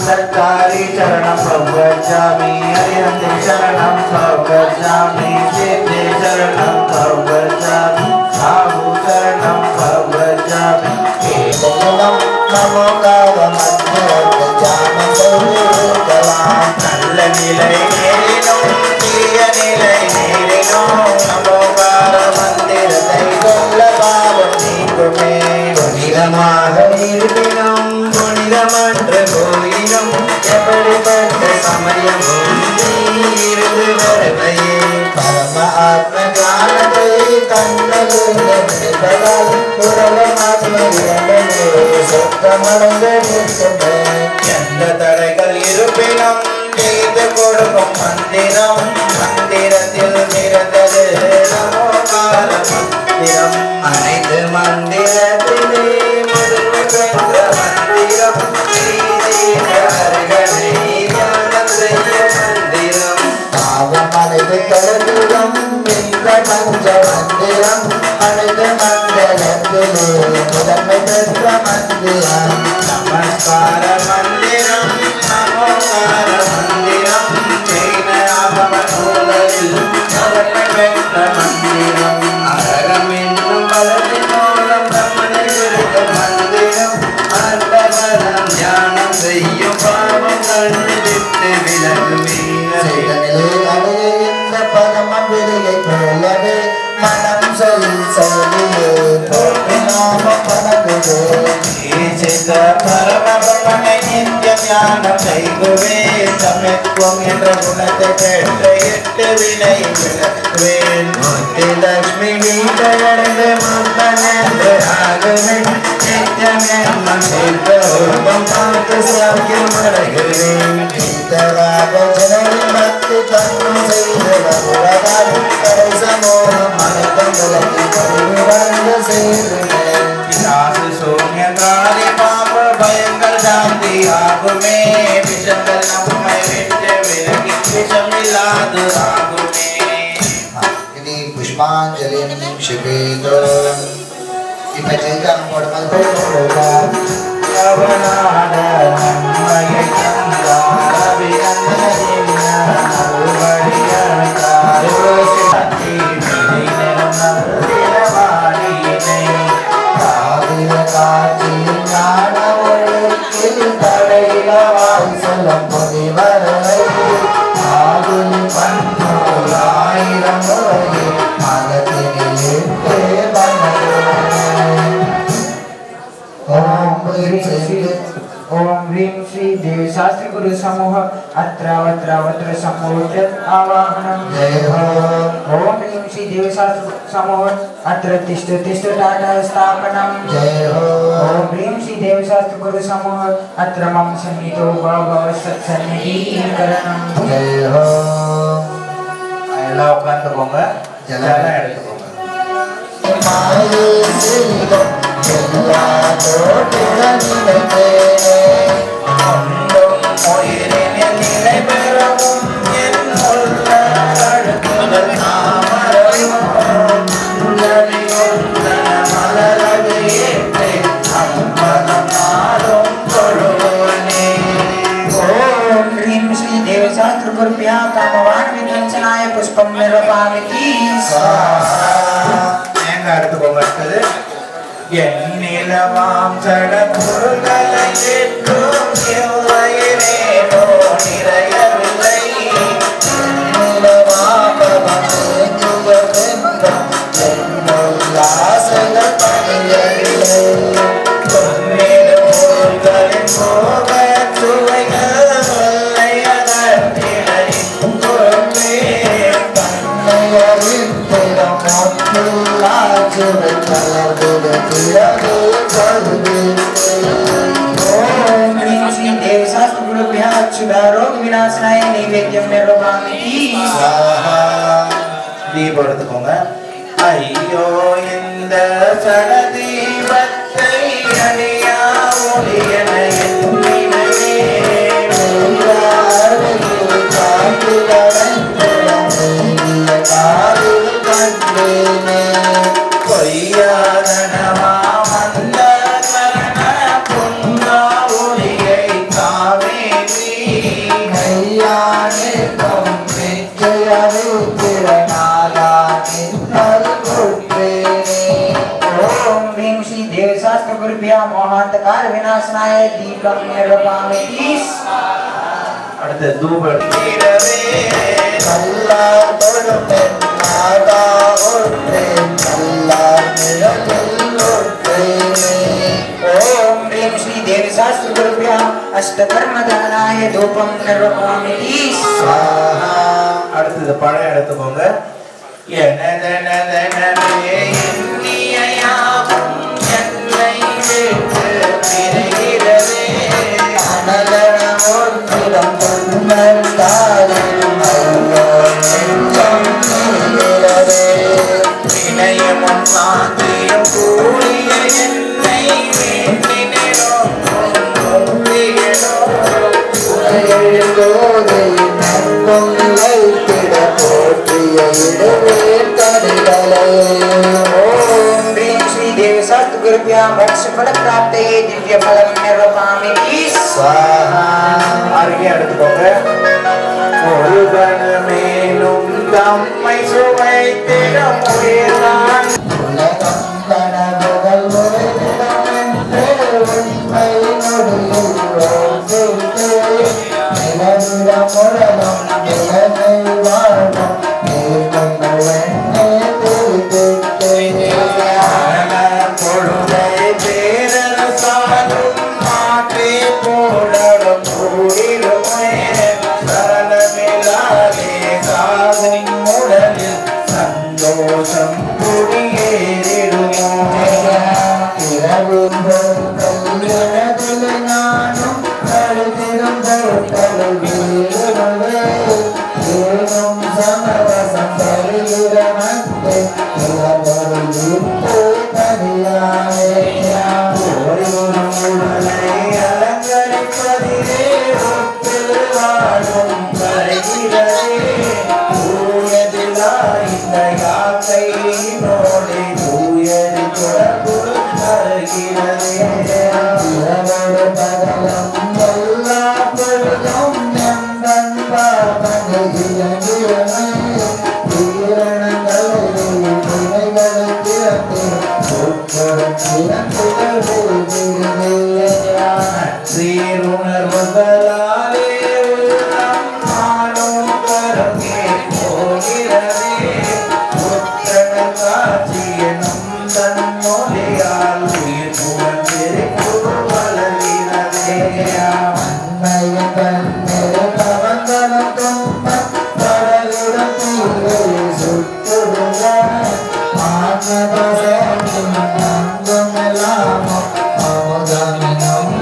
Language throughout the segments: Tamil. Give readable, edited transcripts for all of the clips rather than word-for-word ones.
सरकारी चरणं प्रव्रजामि अरिहन्ते शरणं प्रव्रजामि सिद्धे शरणं प्रव्रजामि साहु शरणं प्रव्रजामि केवलं नमो गावमध्यजामसौकलां நல்ல நிலை நேரினோம் தீய நிலை நேரினோம் நமோ கார மந்திரத்தை சொல்ல பாவம் நீங்குமே புனிதமாக இருப்பினும் புனிதமற்ற கோயிலும் எப்படிப்பட்ட சமயமும் இருந்து வருவையே பரம ஆத்ம ஞானத்தை கண்ணதால் உலகமாத்ம சொத்தமடைந்த எந்த தடைகள் இருப்பினும் செய்து கொடுக்கும் மந்திரம் மந்திரத்தில் பிறந்தது நமோ கார மந்திரம் அனைத்து மந்திரத்திலே முதன்மை பெற்ற மந்திரம் மந்திரம் பாவம் அனைத்து கலந்துரம் இந்த பஞ்ச மந்திரம் அனைத்து மந்திரத்திலே முதன்மை பெற்ற மந்திரம் நமஸ்கார மந்திரம் நமோகார மந்திரம் ஜெயின ஆகம நூலில் முதன்மை பெற்ற மந்திரம் அழகம் என்னும் பலத்தின் மூலம் நம்மனை இருக்கும் மந்திரம் அர்த்தபலம் ஞானம் செய்யும் பாவம் கண்டுவிட்டு விலகுமே இந்த பரம விலையை போலவே மனம் சொல்லியே நாம பணக்குது பரமபவனை நித்திய ஞானம் செய்குவே சமத்துவம் என்ற குணத்தை பெற்ற 8 வினை விளக்குவேன் முத்தி லட்சுமி வீட்டையடைந்து முத்தன் என்று ஆகுவே நித்தியம் எண்ணம் செய்த உருவம் பார்த்து சாக்கியம் அடைகிறேன் இத்தராக ஜனரின் பக்தி தன்னும் செய்து வருவதால் கடை சமூகம் அனைத்தும் விலகி வந்து சேர்கிறேன் பிசாசு சூன்யகாரி பாப பயங்கள் சாந்தி ஆகுமே விஷங்கள் நம்மை விட்டு விலகி விஷமில்லாது ஆகுமே ini pushpanjali shibedo ipajikan pormal kola yavanada nammaye kanda abhinandana nalvadiya karosati dinenam dilavadine kadila kaji gnana olukil tadaila vasalam podivarai adul pannulayiram varai magathinilette ओम ह्रीं श्री देवी शास्त्री गुरु समूह अत्र समूह आवाहनम जय हो ओम ह्रीं श्री देवी शास्त्री समूह अत्र तिष्ठ टाटा स्थापनम जय हो ओम ह्रीं श्री देवी शास्त्री गुरु समूह अत्र मम सन्निधो भव सत्सन्निधीकरणम जय हो எல்லாம் உட்கார்ந்துக்கோங்க ஜலம் எடுத்துக்கோங்க மாயே செல்வம் எல்லா தோட்டங்களிலே கொண்டும் உயிரினில் நிலை பெறவும் என் உள்ள அழுக்குதல் தாமரையும் மலரது ஏற்றே அம்பலம் நாடும் கொழுவனே ओम ह्रीं श्री देवी शास्त्री गुरुभ्यः कामवान विध्वंसनाय पुष्पम निर्वापयामि தேங்காய் எடுத்துக்கோங்க அடுத்தது எண்ணிலவாம் சட பொருள்களை ஏற்றும் எவ்வயிரேனோ நிறையவில்லை பொன்னிடும் பொருள்களின் போக சுவைகள் இல்லை அதற்கிடையும் கொண்டே ओम ह्रीं श्री देवी शास्त्री गुरुभ्यः अच्युता रोग विनाशनाय नैवेद्यम निर्वापयामि தீபம் எடுத்துக்கோங்க ஐயோ இந்த சட தீபத்தை அணியா ஒளியன எண்ணினே பொய்யாதனமா गुरुभ्यः मोहांतकार विनाशनाय दीपक निर्वापयामि அடுத்து தூபம் நல்லார் தொழுமென் நாதா ஒற்றேன் நல்லார் நிழலில் ஒற்றேனே ओम ह्रीं श्री देवी शास्त्र गुरुभ्यः अष्टकर्म दानाय धूपं निर्वापयामि स्वाहा அடுத்தது பழைய எடுத்துக்கோங்க எனதனதனமே எண்ணியாவும் என்னை விட்டு பிரிகிறதே அனலன ஒன்றிடம் பொன்னந்தாரில் ஐயோ நெஞ்சம் நீங்கிறதே இணையமும் சாந்தியும் கூடிய என்னை வேண்டினோ உரையெழுந்தோதை நம்பும் வைத்திட போற்றிய இடவே தனிதலை ओम ह्रीं श्री देवी शास्त्र गुरुभ्यः मोक्ष फल प्राप्ते दिव्य फलं निर्वापयामि स्वाहा அருகே எடுத்துக்கோங்க ஒரு கணமேலும் தம்மை சுவைத்திடம் உயிர்தான் உலகம் கனவுகள் உரைத்திடமென்றே உண்மை நொடியில் நிலவிடம் உலகம் நிலைமை வாழ்வும் நீர்மங்கள் எண்ணே திருத்திட்டே பொழுதை பேரரசாலும் மாற்றி போடலும் கூடிடுமே சரணமில்லாதே சாகும் உடலில் சந்தோஷம் குடியேறிடுமோ நானும் கருதிடும் பொருட்கள் வீடுகளே ஏனும் சமரசம் தருகிறமந்தே இளம்பொருள் விட்டு தனியானே ஒரு உடலை அலங்கரிப்பதிலே ஒப்பில் வாழும் கரைகிறதே தூயதிலா இந்த யாக்கை நோடி தூயது தொடர்பு தருகிறதே இரவோடு பகலும் எல்லா பொழுதும் நந்தன் பாவனை இயங்குவனை தீரணங்களை வினைகளை திறந்து உட்படும் திறந்துகள் சீருணர்வுகளாலே உள்ளம் நானும் கருங்கே போகிறதே புத்தக காட்சி எனும் தன்னொழியால் உயிர் புகழ்ந்திருப்பு வளர்கிறதே அன்மையின் கண்ணீர் கவங்கலம் துன்பம் கடலிடம் தீரை சுட்டுடுக ஆத்மபசம் நங்கும் எல்லாமும் அமுதமினம்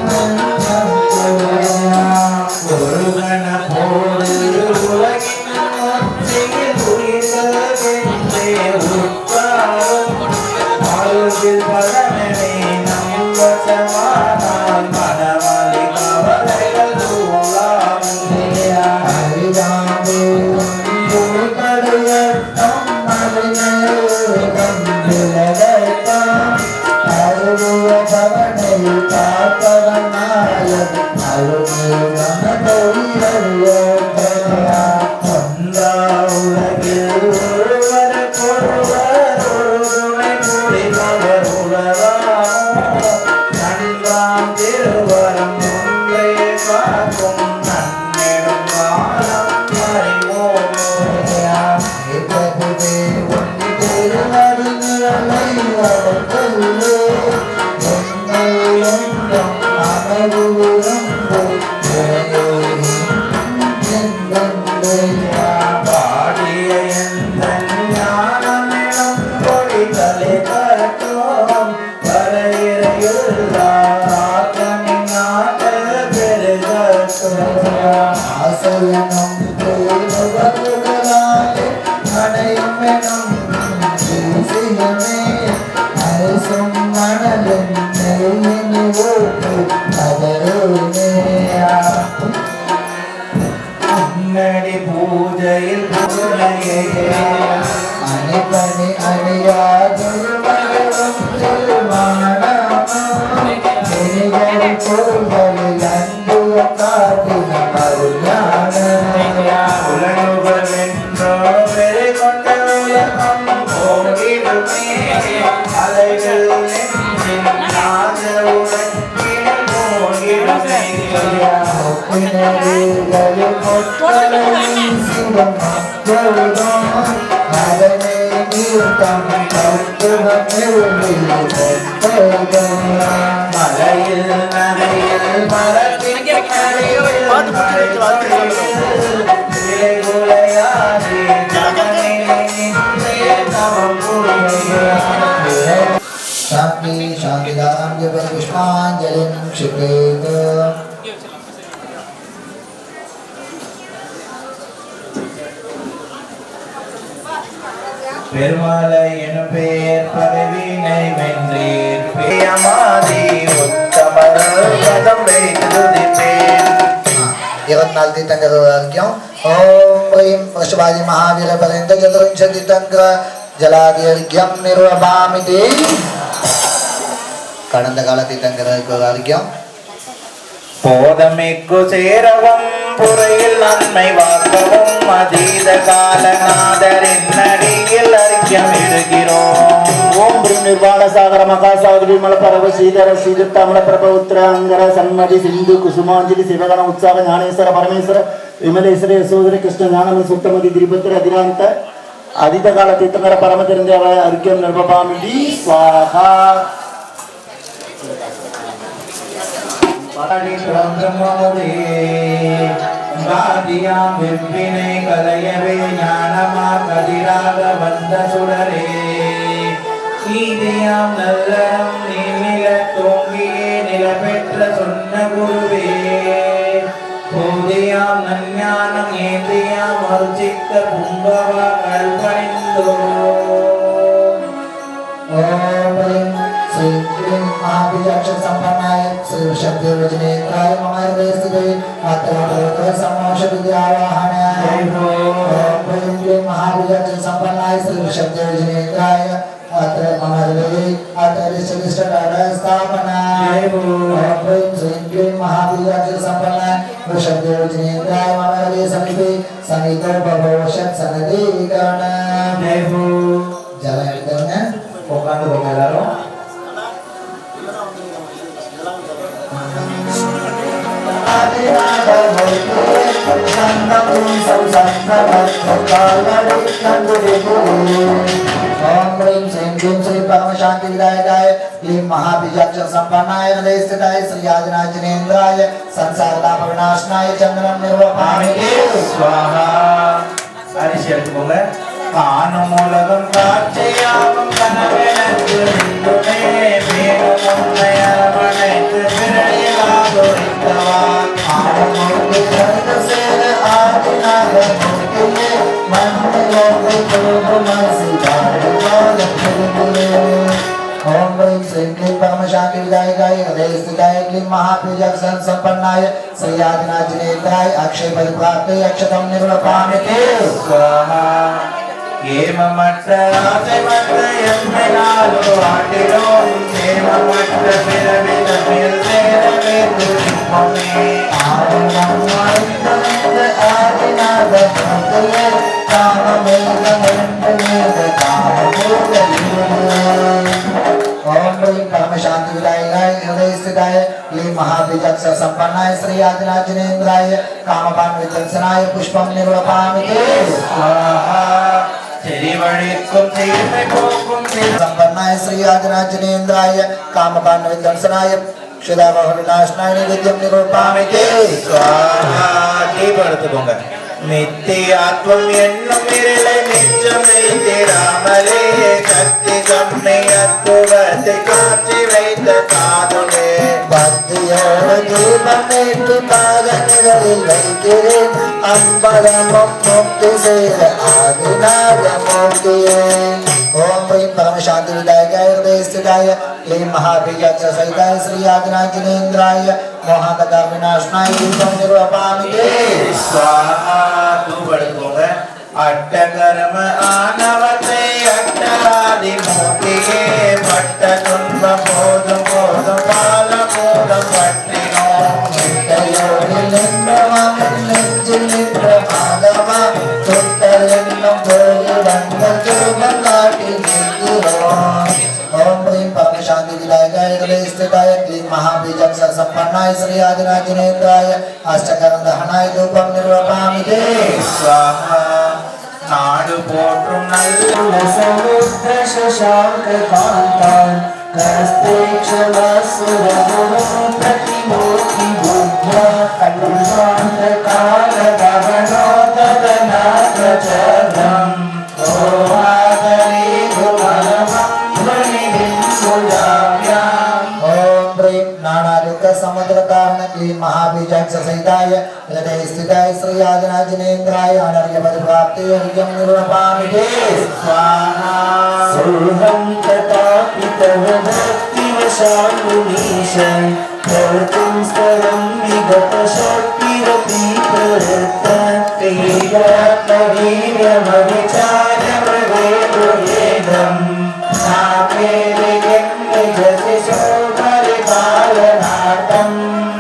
ஒருவன போது உலகின் மத்தியில் உயிர்ந்ததென்றே உட்காரும் வாழ்வில் பலனே நம் வசமானால் மனமலி கவலைகள் தூளாமையா அரிதாம்பே கடுகட்டம் மலினேகம் விலகட்டம் அருவிய பவனை காப்பவன் நாயன் அருமையான ஒன்றா உலகில் ஒருவருக்கொருவர் ஒரு துணை புரிபவர் உலகாமோ நன்றாம் திருவரம் ஒன்றை காக்கும் நன்னிடும் காலம் அறிவோமையா பாடிய எந்த ஞானமெனும் கொடி தலை கட்டும் வரையிறையுள்ளா ஆக்கமின் நாட்ட பெருகட்டும் ஆசையனும் அடையும் எனும் தேசியமே அரசும் மணலும் நெய்யினி ஓட்டு அதருமேயா முன்னடி பூஜையில் பூனையே அணிபணி அணியாதொரு மகளும் திருமானமும் பொருள்களில் அன்புய காட்டின மருஞான உலகுகள் என்றோ வெறி கொண்ட உலகம் போகிடுமே அலைகள் நெஞ்சின் நாத மலைகளில் பொட்டலை வீசிடும் மக்களும் அதனை நீர்த்தம் தத்துவம் மலையில் நகையில் மரத்தின் शांति शांतिदां पुष्पांजलिं क्षिपेत பெருமாளை எனும் பெயர் பதவினை வென்றேன் பேயமாதி உத்தமர் பதம் வைத்து துதிப்பேன். 24 तीर्थंकर अर्घ्यं ओम ह्रीं पशुपालि महावीर पर्यंत चतुर्विंशति तीर्थंकर जलादि अर्घ्यं निर्वपामि ते கடந்த கால தீர்த்தங்கருக்கு अर्घ्यं போதமிக்கு சேரவும் புறையில் நன்மை வாக்கவும் அதீத காலநாதரின் நடியில் அறிக்கம் இடுகிறோம். ओम ब्रह्म निर्वाण सागर मकासागर विमल परव श्रीधर श्रीधर तमल प्रभ उत्तरांगर सन्मति सिंधु कुसुमांजलि शिवगण उत्साह ज्ञानेश्वर परमेश्वर विमलेश्वर यशोधर कृष्ण ज्ञानम सुत्तमति द्रिपत्र अधिरांत आदित काल तीर्थंकर परम तिरंदेव अर्घ्यं निर्वपामि स्वाहा பாதியாம் வெப்பினை கலையவே ஞானமா கதிராக வந்த சுடரே நீதியாம் நல்லறம் நீல தோங்கியே நில பெற்ற சொன்ன குருவே போதியாம் நஞ்ஞானம் ஏந்தியாம் அர்ச்சித்த புங்கவ கல்பணிந்தோ ओम श्री क्लीं महाबीजाक्ष संपन्नाय श्री शब्दविजनेत्राय ममायस्ते आत्मलोक समोष विद्यावाहनाय ओम क्लीं महाबीजाक्ष संपन्नाय श्री शब्दविजनेत्राय अत्र ममायवे अत्र श्रीष्ठकार स्थापनाय ओम श्री क्लीं महाबीजाक्ष संपन्नाय श्री शब्दविजनेत्राय ममायवे समीपे सनितो भवोषत् सनदे गण jalan internet Pokando Bogalaro Adinada Moite Sandam Samsandam Kalari Kanduri Om Rim Srim Rim Sri Paramashanti Vidayakaya Lim Mahabijaksha Sampanaya Hridayasthitaya Sri Adinajanendraya Sansarada Pavinashnaya Chandram Nirvapami Swaha Arisya Bunga காணும் உலகம் காட்சியாகும் கனவெனக்கு நின்றுமே மேலும் உண்மை அரவணைத்து பிறையிலாதொழித்தவா ஆனமுக்கு கருத சேர ஆதிநாத மூர்த்தியே மண்ணிலோடு குருமசி பாடுவாத திருமுலே ओम ह्रीं श्रीं क्लीं परमशांति विदायकाय हृदयस्थिताय क्लीं महापूजाक्षर संपन्नाय श्री आदिनाथनेत्राय अक्षय परिप्राप्ते अक्षतं निर्वपामि ते स्वाहा ஏமமற்ற ஆசைமற்ற எம்மைனாலோ ஆட்டிலோம் ஏமமற்ற பிறவி தமிழ் சேரவே துணிப்போமே ஆனந்தம் வாய்ந்த ஆதிநாத மூர்த்தியே காமமேக நின்றேக காமமூர்த்தியே ओम ह्रीं परमशांति विदायकाय हृदयस्थिताय क्लीं महाबीजाक्षर संपन्नाय श्री आदिनाथनेत्राय कामपान विदर्शनाय पुष्पं निर्वपामि ते स्वाहा செறிவழிக்கும் தீர்மை போக்கும் संपन्नाय श्री आदिनाथनेत्राय कामपान विदर्शनाय क्षुधामोह विनाशनाय निवेद्यं निरूपामि ते स्वाहा தீபடுத்துக்கோங்க நித்தியாத்வம் என்னும் இருளை மிச்சம் வைத்திராமலே சக்தி தம்மை அத்துவத்தை காட்சி வைத்த காதுலே பக்தியோடு தீபமேற்று பாதநிழலில் வைக்கிறேன் அம்பலமும் முக்தி செய்த ஆதிநாத மூர்த்தியே ओम ह्रीं परमशांति विदायकाय हृदयस्थिताय क्लीं महाबीजाक्षर सहिताय श्री आदिनाथनेत्राय मोहकथा विनाशनाय दीपं निर्वपामि ते स्वाहा தூபடுத்துக்கோங்க அட்டகர்ம ஆனவத்தை அட்டராதி மூர்த்தியே பட்ட துன்பம் போதும் போதும் பால போதும் பற்றினோம் நிட்டையோடு நின்றவன் நெஞ்சில் நின்ற மாதவா தொட்டல் என்னும் போது வந்த திருமம் காட்டி நிற்கிறோம் ओम ह्रीं परमशांति शांति विदायकाय हृदय स्थिताय क्लीं महाबीजक्ष संपन्नाय श्री आदिनाथजिनेन्द्राय अष्टकरण दहनाय धूपं निर्वपामि ते स्वाहा नाडु पोट्रुम नल्ल समुद्र शशांक कांतान कस्ते क्षमस्वरगुणं प्रतिमूर्ति बुद्ध्या कल्पांत काल गगनोदनात्रचरम् ओमादरे गुणमं ध्वनिभिन्मुजाभ्याम् ओम प्रेम नानादुख समुद्र कारण क्लीं महाबीजक्ष सहिताय हृदय स्थिताय श्री आदिनाथजिनेन्द्राय अनर्घ्य पद प्राप्ति अर्घ्यं निर्वपामि ते स्वाहा सोऽहं तथापि तव भक्तिवशान्मुनीश कर्तुं स्तरं विगतशक्तिरपि प्रवृत्ता तेजात्मवीर्यमविचार्यमृगेन्द्रम् परिपालनार्थम्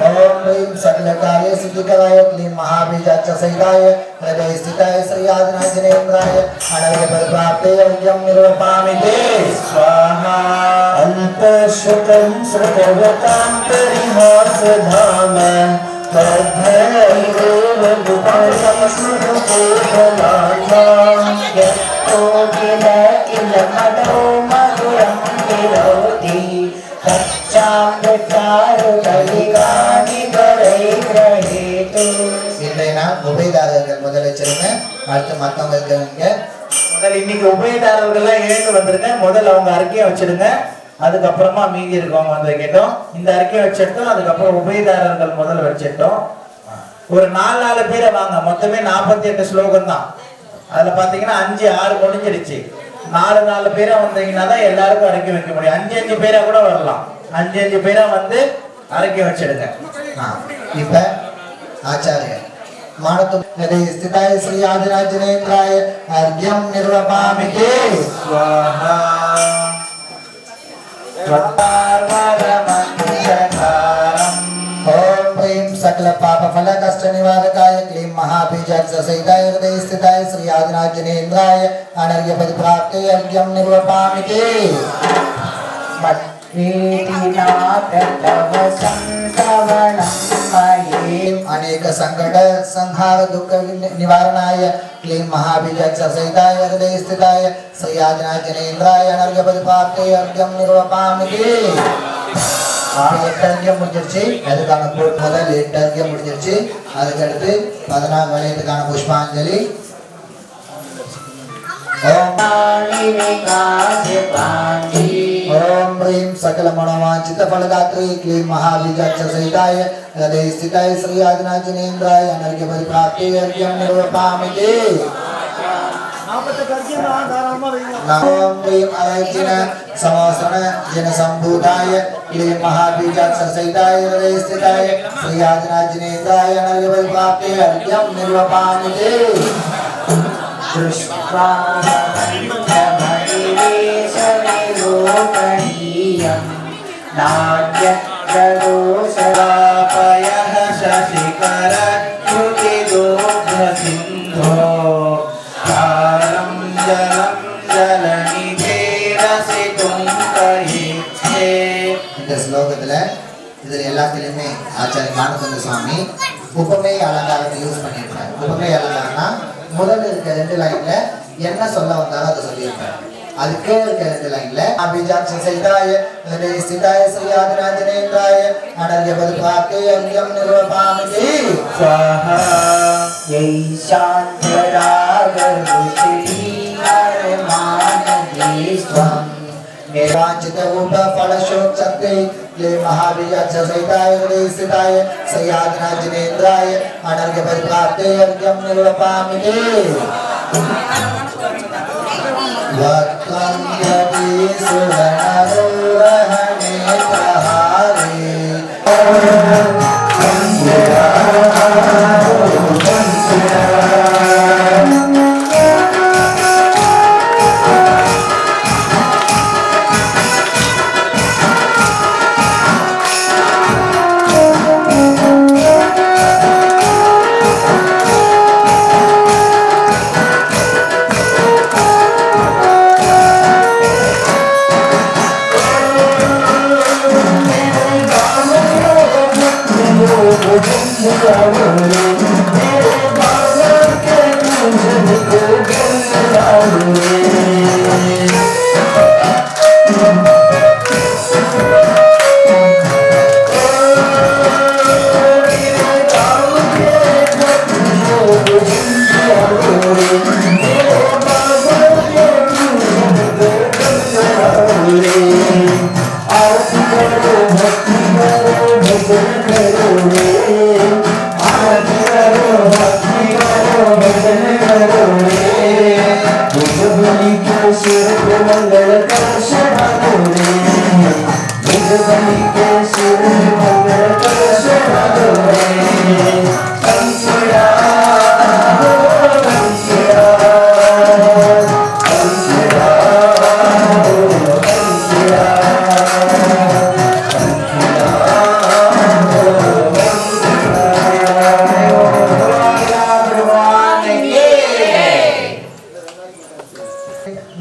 ओम प्रेम सकल कार्य सिद्धिकराय क्लीं महाबीजक्ष सहिताय हृदय स्थिताय श्री आदिनाथजिनेन्द्राय अनर्घ्य पद प्राप्ति अर्घ्यं निर्वपामि ते स्वाहा अन्तःश्रुतं श्रुतवतां परिहासधाम तद्धैरेव नृपसंस्मृतकेशलाख्यां यत्तो किल किल मदो मधुरं विरोति तच्चामृतारुकलिकानि करैर्ग्रहेतु இன்றைய நாள் உபயதாரர்கள் முதல்ல வச்சிருங்க அடுத்து மத்தவங்க இருக்கிறவங்க முதல்ல இன்னைக்கு உபயதாரர்கள்லாம் எழுந்து வந்துருங்க முதல்ல அவங்க அறிக்கையை வச்சிடுங்க அதுக்கப்புறமா மீதி இருக்கவங்க வந்து வைக்கட்டும் இந்த அறிக்கையை வச்சிட்டோம் அதுக்கப்புறம் உபயதாரர்கள் முதல்ல வச்சிட்டோம் ஒரு 4 பேரை வாங்க மொத்தமே 48 ஸ்லோகம் தான் அதுல பாத்தீங்கன்னா 5-6 முடிஞ்சிருச்சு 4 பேரா வந்தீங்கன்னா தான் எல்லாருக்கும் அறிக்கை வைக்க முடியும் 5 பேரா கூட வரலாம் 5 பேரா வந்து அறிக்கை வச்சிடுங்க இப்ப आचार्य मानतु हृदय स्थिताय श्री आदिनाथजिनेन्द्राय अर्घ्यं निर्वपामि ते स्वाहा ओम प्रेम सकल पाप फल कष्ट निवारकाय क्लीं महाबीजक्ष सहिताय हृदय स्थिताय श्री आदिनाथजिनेन्द्राय अनर्घ्य पद प्राप्ति अर्घ्यं निर्वपामि ते अनेक संकट संहार दुख निवारणाय क्लीं महाबीजक्ष सहिताय हृदय स्थिताय श्री आदिनाथजिनेन्द्राय अनर्घ्य पद प्राप्ति अर्घ्यं निर्वपामि ते எட்டர்கியம் முடிஞ்சிருச்சு அதுக்கான முதல் எட்டர்கியம் முடிஞ்சிருச்சு அதுக்கடுத்து 14 வளையத்துக்கான புஷ்பாஞ்சலி ओम ह्रीं सकल मनोवांछित फलदात्री क्लीं महाबीजक्ष सहिताय हृदय स्थिताय श्री आदिनाथजिनेन्द्राय अनर्घ्य पद प्राप्ति अर्घ्यं निर्वपामि ते ओम ह्रीं अर्जुन समोसरण जन संभूताय क्लीं महाबीजक्ष सहिताय हृदय स्थिताय श्री आदिनाथजिनेन्द्राय अनर्घ्य पद प्राप्ति अर्घ्यं निर्वपामि ते नाट्यदोषरापयः शशिकर श्रुतिदोग्धसिन्धो तारं जलं जलनिधेरसितुं कहिष्ये இந்த ஸ்லோகத்துல இதுல எல்லாத்திலுமே ஆச்சாரிய ஞானசம்பந்த சுவாமி உபமே அலங்காரத்தை யூஸ் பண்ணியிருப்பார். உபமே அலங்காரம்னா முதல்ல இருக்க 2 லைன்ல என்ன சொல்ல வந்தாலும் அதை சொல்லியிருப்பார். அதுக்கே இருக்க 2 லைன்ல अभिजाक्ष सहिताय हृदय स्थिताय श्री आदिनाथजिनेन्द्राय अनर्घ्य पद प्राप्ति अर्घ्यं निर्वपामि ते स्वाहा निर्वाचित उप फल शोक शक्ति क्लीं महाबीजक्ष सहिताय हृदय स्थिताय श्री आदिनाथजिनेन्द्राय अनर्घ्य पद प्राप्ति अर्घ्यं निर्वपामि ते वक्त्रं यदि सुवर्णरोहणे प्रहारे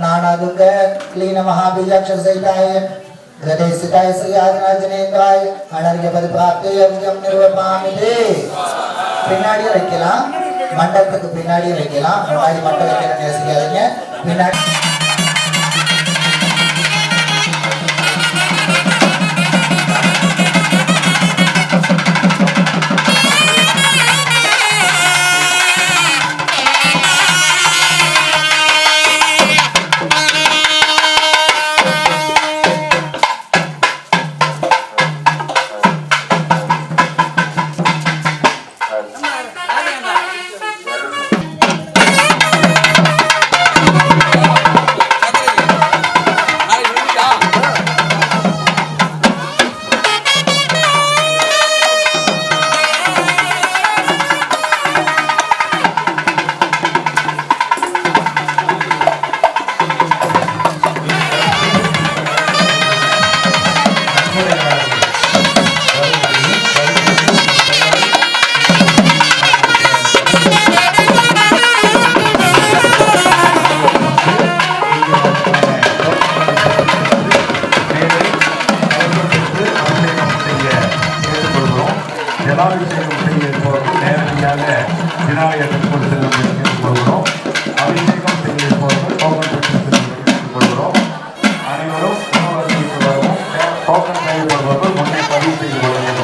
नानादुंग क्लीन महाबीजाक्षर सहिताय गणेशताय श्रीयाजनाजनेन्द्राय अनर्घ्य पद प्राप्ते यज्ञम निर्वपामिते பின்னாடியே வைக்கலாம் மண்டபத்துக்கு பின்னாடியே வைக்கலாம் முன்னாடி மட்டும் வைக்கணும்னு யோசிக்காதீங்க பின்னாடி ஜலாபிஷேகம் செய்திருப்பவர்கள் நேரடியாக விநாயகர் கொண்டு செல்லும் கொள்கிறோம். அபிஷேகம் செய்திருப்பவர்கள் டோக்கன் பெற்று செல்லும் கொள்கிறோம். அனைவரும் உணவகத்திற்கு வரவும் டோக்கன் தேவைப்படுபவர்கள் முன்னே பதிவு செய்து கொள்ளுங்கள்.